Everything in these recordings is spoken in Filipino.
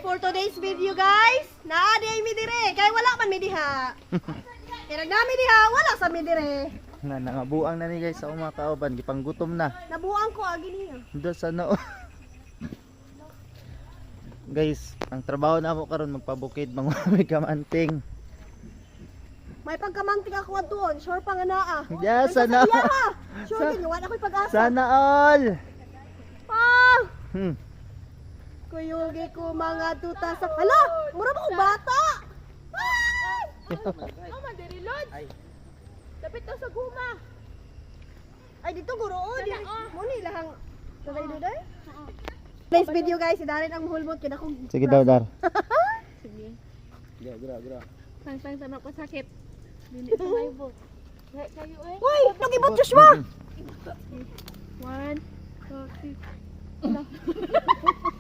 for today's video guys. Naaday mi dire kay wala man mi diha. Kaya nami diha wala sa mi dire. Na nangabuang na ni guys sa mga kauban, gipanggutom na. Nabuang ko agi niya. Do sa noo. Guys, ang trabaho na ako karon magpabukid mangwami kamanting. May pagkamanting ako adtuon, sure pa nga naa. Yeah, sana. Sure din wala ko'y pag-asa. Sana all. Ah! Hmm. Kuyugi ko mga tuta sa... Hala! Mura ba kong bata? Ay! Oh, madiri Lods. Dapat to sa guma. Ay, dito guroon. Sana, oh. Muni lahang... Sabay duday? Today's video guys, si Darin ang hulmot. Kina kong... Sige daw, Dar. Sige. Gra. Sang sana ko sakit. Dili sa may book. Kayo eh. Uy! Nag-ibot Joshua! 1, 2, 3.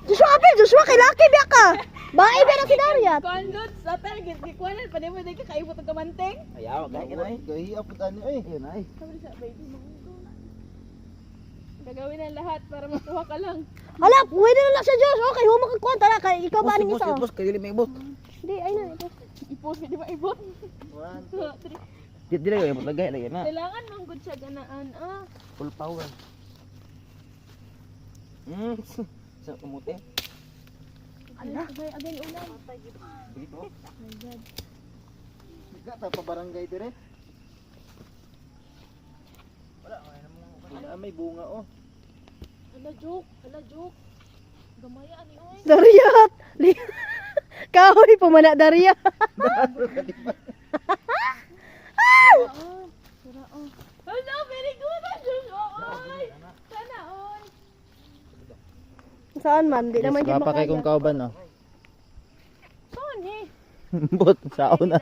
Joshua, Abel! Joshua, kay Lucky biya ka! Bae ba na si Dariat? Kondot sa target di kuanan pa mo dai kaibot og kamanteng. Ayaw, gay na eh. Gay apot ani eh. Ayun ay. Sabi sa baby mo. Gagawin ang lahat para makuha ka lang. Hala! Pwede na lang siya, Josh! Okay, huwag magkakwanta na. Kay ikaw ba ning isa? Kay dili may ibot. Hindi, ay na. Ito. I-post di ba ibot? 1 2, 3. Dili lagi ibot lagay lagi na. Kailangan mong good siya ganaan ah. Full power. Sa kumuti. Ala, agay ulan. Dito. My God. Biga ta pa barangay dire. Wala may bunga oh. Ala joke. Gamaya ani oy. Dariat! Kahoy, pumana Dariat! Sura oh. Hello, very good. Oy. Sana oy. Saan man? Di naman Yes, dyan pa kay kong kauban oh. Saan eh? Bot sa una.